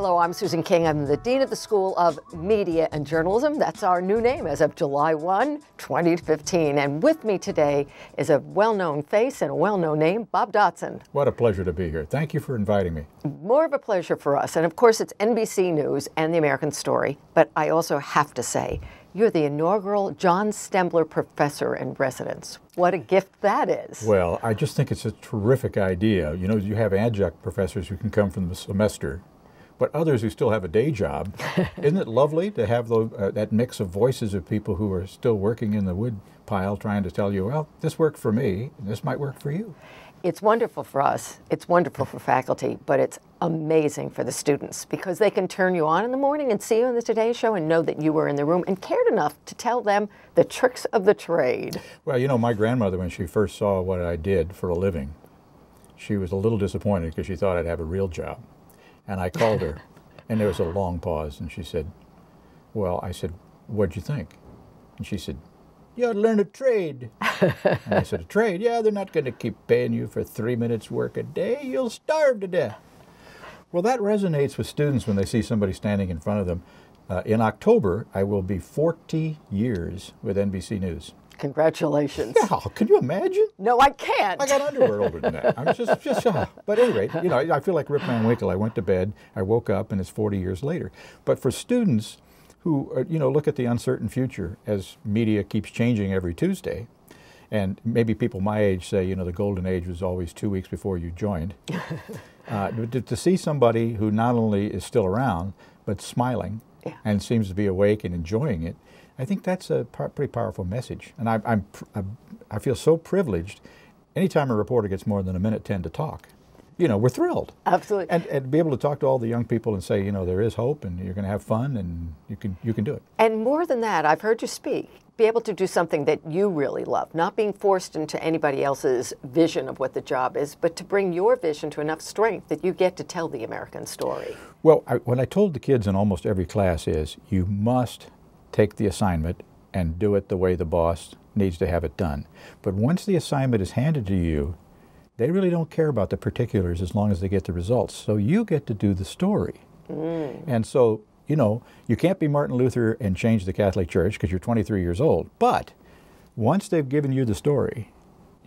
Hello, I'm Susan King. I'm the Dean of the School of Media and Journalism. That's our new name as of July 1, 2015. And with me today is a well-known face and a well-known name, Bob Dotson. What a pleasure to be here. Thank you for inviting me. More of a pleasure for us. And of course, it's NBC News and the American Story. But I also have to say, you're the inaugural John Stembler Professor in Residence. What a gift that is. Well, I just think it's a terrific idea. You know, you have adjunct professors who can come from the semester, but others who still have a day job. Isn't it lovely to have that mix of voices of people who are still working in the wood pile trying to tell you, well, this worked for me, and this might work for you? It's wonderful for us. It's wonderful for faculty, but it's amazing for the students because they can turn you on in the morning and see you on the Today Show and know that you were in the room and cared enough to tell them the tricks of the trade. Well, you know, my grandmother, when she first saw what I did for a living, she was a little disappointed because she thought I'd have a real job. And I called her, and there was a long pause, and she said, well, I said, what'd you think? And she said, you ought to learn a trade. And I said, a trade? Yeah, they're not going to keep paying you for 3 minutes work a day. You'll starve to death. Well, that resonates with students when they see somebody standing in front of them. In October, I will be 40 years with NBC News. Congratulations. Yeah, can you imagine? No, I can't. I got underwear older than that. I'm just but at any rate, you know, I feel like Rip Van Winkle. I went to bed, I woke up, and it's 40 years later. But for students who, you know, look at the uncertain future as media keeps changing every Tuesday, and maybe people my age say, you know, the golden age was always 2 weeks before you joined. To see somebody who not only is still around, but smiling and seems to be awake and enjoying it, I think that's a pretty powerful message. And I feel so privileged. Anytime a reporter gets more than a minute 10 to talk, you know, we're thrilled. Absolutely. And be able to talk to all the young people and say, you know, there is hope and you're going to have fun and you can do it. And more than that, I've heard you speak. Be able to do something that you really love, not being forced into anybody else's vision of what the job is, but to bring your vision to enough strength that you get to tell the American story. Well, what I told the kids in almost every class is you must take the assignment and do it the way the boss needs to have it done. But once the assignment is handed to you, they really don't care about the particulars as long as they get the results. So you get to do the story. And so, you know, you can't be Martin Luther and change the Catholic Church because you're 23 years old. But once they've given you the story,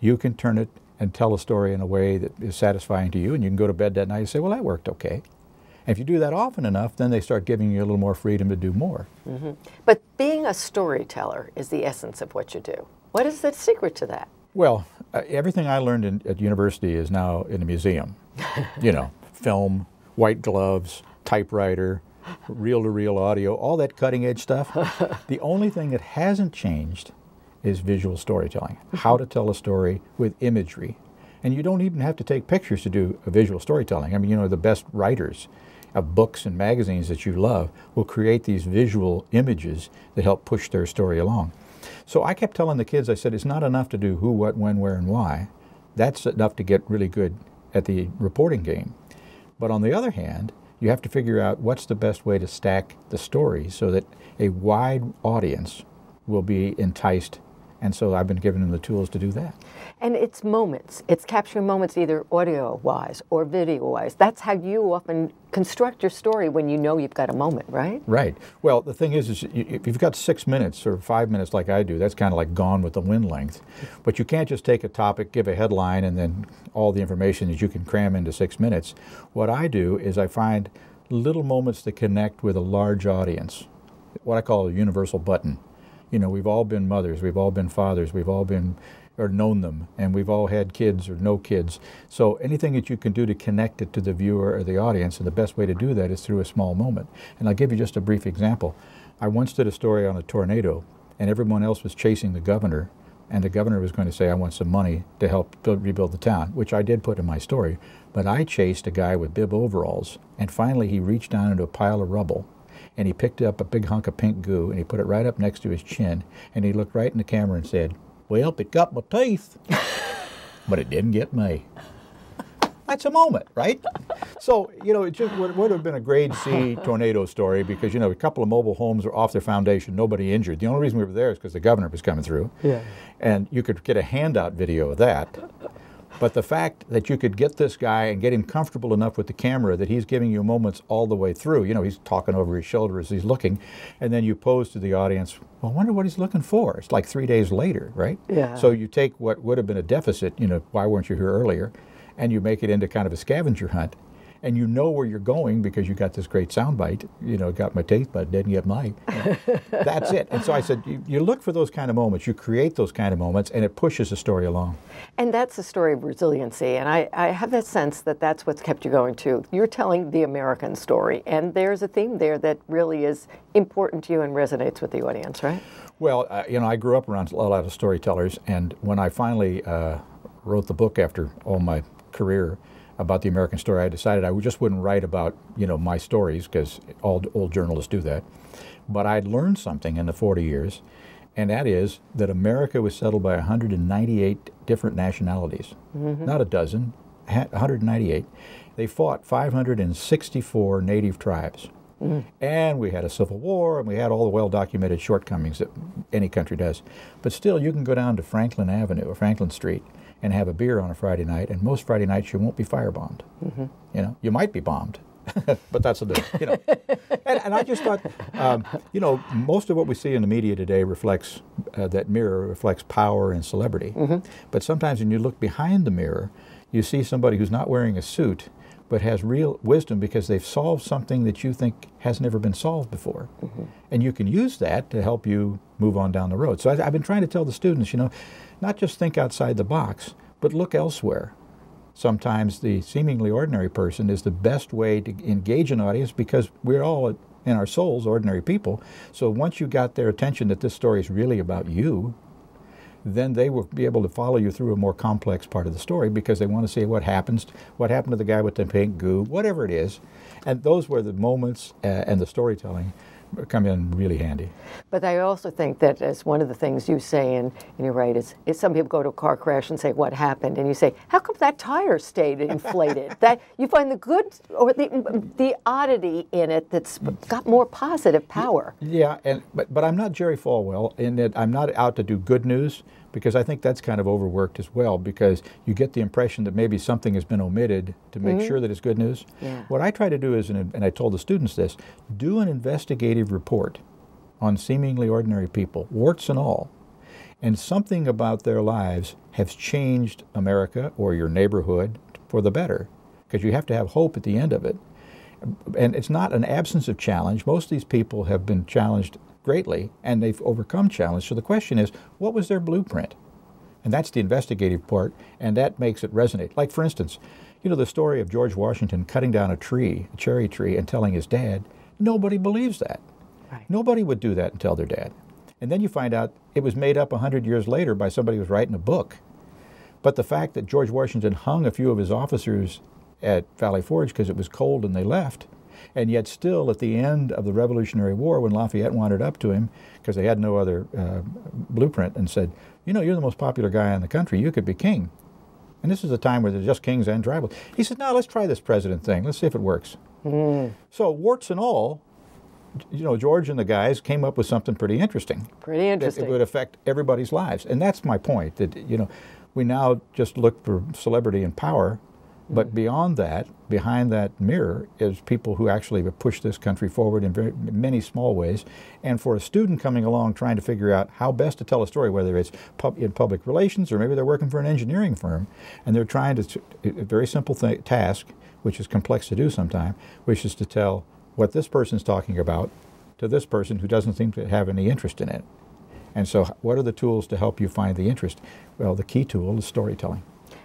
you can turn it and tell a story in a way that is satisfying to you, and you can go to bed that night and say, well, that worked okay. And if you do that often enough, then they start giving you a little more freedom to do more. But being a storyteller is the essence of what you do. What is the secret to that? Well, everything I learned at university is now in a museum. You know, film, white gloves, typewriter, reel-to-reel audio, all that cutting-edge stuff. The only thing that hasn't changed is visual storytelling, how to tell a story with imagery. And you don't even have to take pictures to do a visual storytelling. I mean, you know, the best writers of books and magazines that you love will create these visual images that help push their story along. So I kept telling the kids, I said, it's not enough to do who, what, when, where, and why. That's enough to get really good at the reporting game. But on the other hand, you have to figure out what's the best way to stack the story so that a wide audience will be enticed. And so I've been giving them the tools to do that. And it's moments. It's capturing moments either audio-wise or video-wise. That's how you often construct your story when you know you've got a moment, right? Right. Well, the thing is if you've got 6 minutes or 5 minutes like I do, that's kind of like Gone with the Wind length. But you can't just take a topic, give a headline, and then all the information that you can cram into 6 minutes. What I do is I find little moments that connect with a large audience, what I call a universal button. You know, we've all been mothers, we've all been fathers, we've all been or known them, and we've all had kids or no kids. So anything that you can do to connect it to the viewer or the audience, and the best way to do that is through a small moment. And I'll give you just a brief example. I once did a story on a tornado, and everyone else was chasing the governor, and the governor was going to say, I want some money to help rebuild the town, which I did put in my story. But I chased a guy with bib overalls, and finally he reached down into a pile of rubble, and he picked up a big hunk of pink goo, and he put it right up next to his chin, and he looked right in the camera and said, well, it got my teeth, but it didn't get me. That's a moment, right? So, you know, it just would have been a grade C tornado story because, you know, a couple of mobile homes are off their foundation, nobody injured. The only reason we were there is because the governor was coming through. Yeah. And you could get a handout video of that. But the fact that you could get this guy and get him comfortable enough with the camera that he's giving you moments all the way through, you know, he's talking over his shoulder as he's looking, and then you pose to the audience, well, I wonder what he's looking for. It's like 3 days later, right? Yeah. So you take what would have been a deficit, you know, why weren't you here earlier, and you make it into kind of a scavenger hunt. And you know where you're going because you got this great soundbite. You know, got my taste bud, didn't get mine. That's it. And so I said, you look for those kind of moments, you create those kind of moments, and it pushes the story along. And that's the story of resiliency. And I have that sense that that's what's kept you going too. You're telling the American story, and there's a theme there that really is important to you and resonates with the audience, right? Well, you know, I grew up around a lot of storytellers, and when I finally wrote the book after all my career about the American story, I decided I just wouldn't write about, you know, my stories, because all old journalists do that. But I'd learned something in the 40 years, and that is that America was settled by 198 different nationalities. Not a dozen, 198. They fought 564 native tribes. And we had a civil war, and we had all the well-documented shortcomings that any country does. But still, you can go down to Franklin Avenue or Franklin Street and have a beer on a Friday night, and most Friday nights you won't be firebombed. You know, you might be bombed, but that's a different, you know. And I just thought, you know, most of what we see in the media today reflects, that mirror reflects power and celebrity. But sometimes when you look behind the mirror, you see somebody who's not wearing a suit, but has real wisdom because they've solved something that you think has never been solved before. And you can use that to help you move on down the road. So I've been trying to tell the students, you know, not just think outside the box, but look elsewhere. Sometimes the seemingly ordinary person is the best way to engage an audience because we're all, in our souls, ordinary people. So once you got their attention that this story is really about you, then they will be able to follow you through a more complex part of the story because they want to see what happened to the guy with the pink goo, whatever it is. And those were the moments and the storytelling come in really handy. But I also think that as one of the things you say, and you're right, is some people go to a car crash and say, what happened? And you say, how come that tire stayed inflated? That you find the good or the oddity in it that's got more positive power. Yeah, but I'm not Jerry Falwell in that I'm not out to do good news, because I think that's kind of overworked as well, because you get the impression that maybe something has been omitted to make sure that it's good news. Yeah. What I try to do is, and I told the students this, do an investigative report on seemingly ordinary people, warts and all, and something about their lives has changed America or your neighborhood for the better, because you have to have hope at the end of it. And it's not an absence of challenge. Most of these people have been challenged greatly, and they've overcome challenge. So the question is, what was their blueprint? And that's the investigative part, and that makes it resonate. Like, for instance, you know, the story of George Washington cutting down a tree, a cherry tree, and telling his dad, nobody believes that. Right. Nobody would do that and tell their dad. And then you find out it was made up 100 years later by somebody who was writing a book. But the fact that George Washington hung a few of his officers at Valley Forge because it was cold and they left, and yet still at the end of the Revolutionary War, when Lafayette wandered up to him because they had no other blueprint and said, you know, you're the most popular guy in the country, you could be king. And this is a time where there's just kings and tribal. He said, no, let's try this president thing. Let's see if it works. So warts and all, you know, George and the guys came up with something pretty interesting. Pretty interesting. That it would affect everybody's lives. And that's my point, that, you know, we now just look for celebrity and power, but beyond that, behind that mirror, is people who actually have pushed this country forward in many small ways. And for a student coming along trying to figure out how best to tell a story, whether it's in public relations or maybe they're working for an engineering firm, and they're trying to, a very simple task, which is complex to do sometimes, which is to tell what this person's talking about to this person who doesn't seem to have any interest in it. And so what are the tools to help you find the interest? Well, the key tool is storytelling.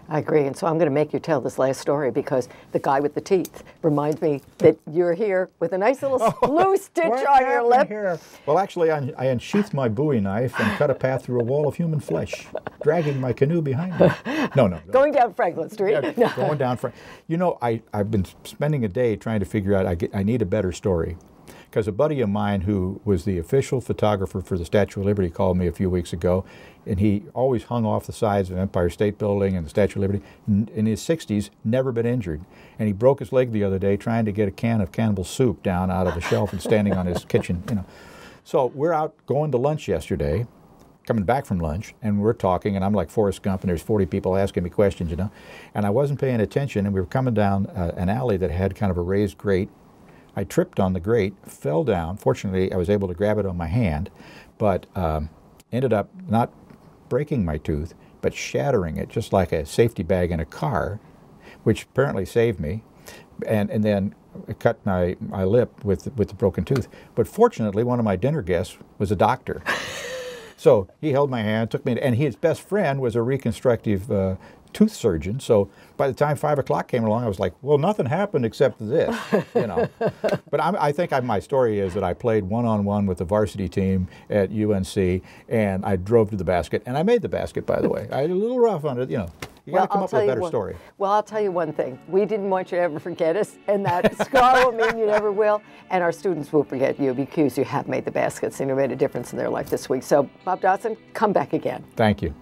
I agree, and so I'm going to make you tell this last story because the guy with the teeth reminds me that you're here with a nice little blue stitch on your lip. Here? Well, actually, I unsheathed my Bowie knife and cut a path through a wall of human flesh, dragging my canoe behind me. No. Going down Franklin Street. Yeah, going down You know, I've been spending a day trying to figure out, I need a better story. Because a buddy of mine who was the official photographer for the Statue of Liberty called me a few weeks ago, and he always hung off the sides of Empire State Building and the Statue of Liberty. In his 60s, never been injured. And he broke his leg the other day trying to get a can of cannibal soup down out of the shelf and standing on his kitchen, you know. So we're out going to lunch yesterday, coming back from lunch, and we're talking, and I'm like Forrest Gump, and there's 40 people asking me questions, you know, and I wasn't paying attention, and we were coming down an alley that had kind of a raised grate. I tripped on the grate, fell down. Fortunately, I was able to grab it on my hand, but ended up not breaking my tooth, but shattering it, just like a safety bag in a car, which apparently saved me, and then I cut my lip with the broken tooth. But fortunately, one of my dinner guests was a doctor. So he held my hand, took me, and his best friend was a reconstructive tooth surgeon. So by the time 5 o'clock came along, I was like, well, nothing happened except this, you know. But I think my story is that I played one-on-one with the varsity team at UNC, and I drove to the basket, and I made the basket, by the way. I had a little rough on it, you know. You got to come up with a better story. Well, I'll tell you one thing. We didn't want you to ever forget us, and that scar will mean you never will. And our students will forget you because you have made the baskets and you made a difference in their life this week. So, Bob Dotson, come back again. Thank you.